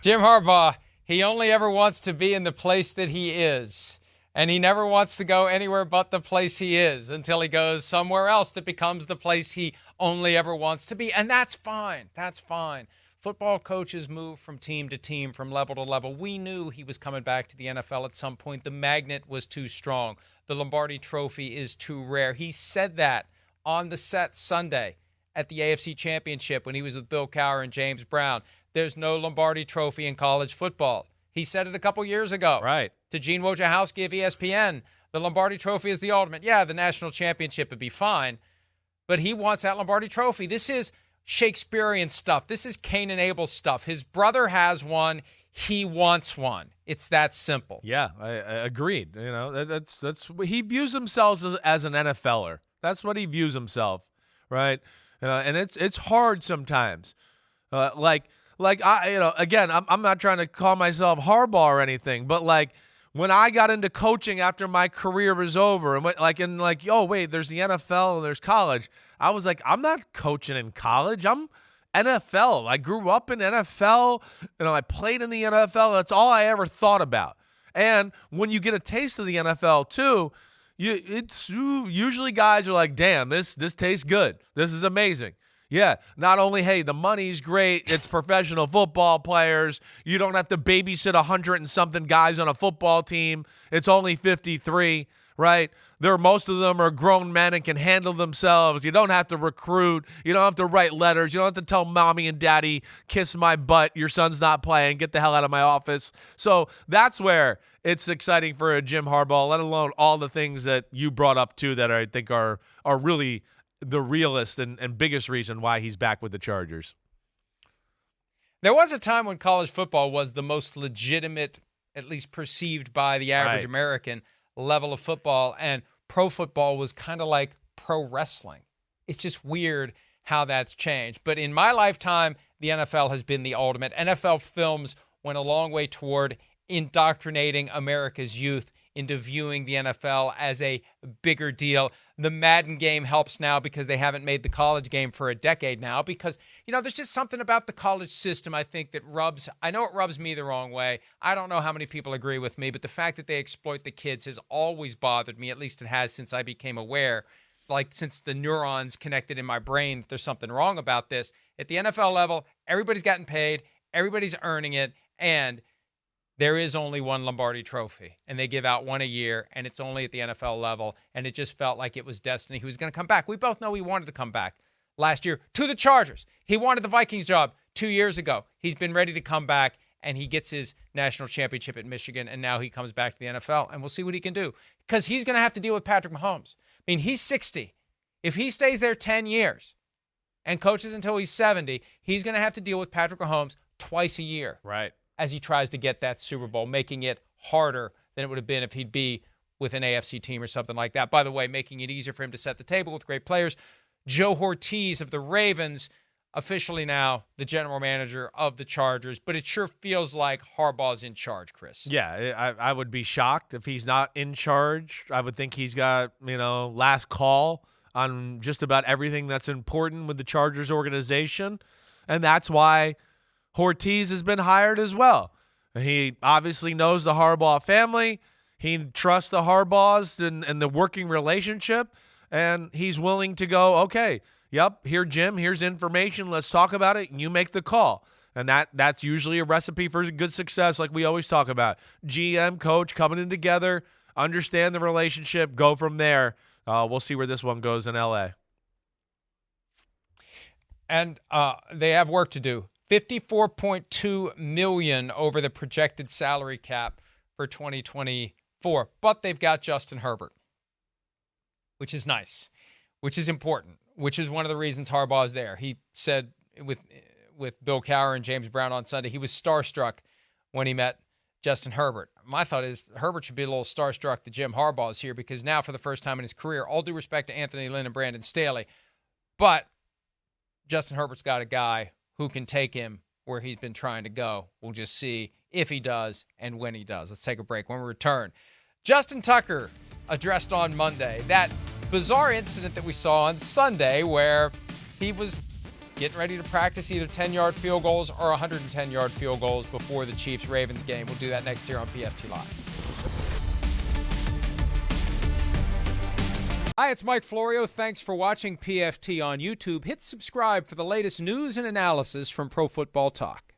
Jim Harbaugh, he only ever wants to be in the place that he is. And he never wants to go anywhere but the place he is until he goes somewhere else that becomes the place he only ever wants to be. And that's fine. That's fine. Football coaches move from team to team, from level to level. We knew he was coming back to the NFL at some point. The magnet was too strong. The Lombardi Trophy is too rare. He said that on the set Sunday at the AFC Championship when he was with Bill Cowher and James Brown. There's no Lombardi Trophy in college football. He said it a couple years ago. Right. To Gene Wojciechowski of ESPN. The Lombardi Trophy is the ultimate. Yeah, the national championship would be fine, but he wants that Lombardi Trophy. This is Shakespearean stuff. This is Cain and Abel stuff. His brother has one. He wants one. It's that simple. Yeah, I agreed. You know, that's he views himself as an NFLer. That's what he views himself, right? And it's hard sometimes. Like I, again, I'm not trying to call myself Harbaugh or anything, but like when I got into coaching after my career was over, and oh wait, there's the NFL and there's college. I was like, I'm not coaching in college. I'm NFL. I grew up in NFL. I played in the NFL. That's all I ever thought about. And when you get a taste of the NFL too, it's usually guys are like, damn, this tastes good. This is amazing. Yeah, not only, hey, the money's great, it's professional football players. You don't have to babysit 100 and something guys on a football team. It's only 53, right? Most of them are grown men and can handle themselves. You don't have to recruit. You don't have to write letters. You don't have to tell mommy and daddy, kiss my butt, your son's not playing, get the hell out of my office. So that's where it's exciting for a Jim Harbaugh, let alone all the things that you brought up too that I think are really the realest and biggest reason why he's back with the Chargers. There was a time when college football was the most legitimate, at least perceived by the average American, level of football, and pro football was kind of like pro wrestling. It's just weird how that's changed. But in my lifetime, the NFL has been the ultimate. NFL films went a long way toward indoctrinating America's youth into viewing the NFL as a bigger deal. The Madden game helps now because they haven't made the college game for a decade now because, there's just something about the college system I think that I know it rubs me the wrong way. I don't know how many people agree with me, but the fact that they exploit the kids has always bothered me. At least it has since I became aware, since the neurons connected in my brain that there's something wrong about this. At the NFL level, everybody's gotten paid, everybody's earning it, and there is only one Lombardi Trophy, and they give out one a year, and it's only at the NFL level, and it just felt like it was destiny. He was going to come back. We both know he wanted to come back last year to the Chargers. He wanted the Vikings job 2 years ago. He's been ready to come back, and he gets his national championship at Michigan, and now he comes back to the NFL, and we'll see what he can do because he's going to have to deal with Patrick Mahomes. I mean, he's 60. If he stays there 10 years and coaches until he's 70, he's going to have to deal with Patrick Mahomes twice a year. Right. As he tries to get that Super Bowl, making it harder than it would have been if he'd be with an AFC team or something like that. By the way, making it easier for him to set the table with great players. Joe Hortiz of the Ravens, officially now the general manager of the Chargers, but it sure feels like Harbaugh's in charge, Chris. Yeah, I would be shocked if he's not in charge. I would think he's got, last call on just about everything that's important with the Chargers organization, and that's why Hortiz has been hired as well. He obviously knows the Harbaugh family. He trusts the Harbaughs and the working relationship, and he's willing to go, okay, yep, here, Jim, here's information. Let's talk about it, and you make the call. And that's usually a recipe for good success, like we always talk about. GM, coach coming in together, understand the relationship, go from there. We'll see where this one goes in L.A. And they have work to do. $54.2 million over the projected salary cap for 2024. But they've got Justin Herbert, which is nice, which is important, which is one of the reasons Harbaugh is there. He said with Bill Cowher and James Brown on Sunday, he was starstruck when he met Justin Herbert. My thought is Herbert should be a little starstruck that Jim Harbaugh is here because now for the first time in his career, all due respect to Anthony Lynn and Brandon Staley, but Justin Herbert's got a guy who can take him where he's been trying to go. We'll just see if he does and when he does. Let's take a break. When we return, Justin Tucker addressed on Monday that bizarre incident that we saw on Sunday where he was getting ready to practice either 10-yard field goals or 110-yard field goals before the Chiefs-Ravens game. We'll do that next year on PFT Live. Hi, it's Mike Florio. Thanks for watching PFT on YouTube. Hit subscribe for the latest news and analysis from Pro Football Talk.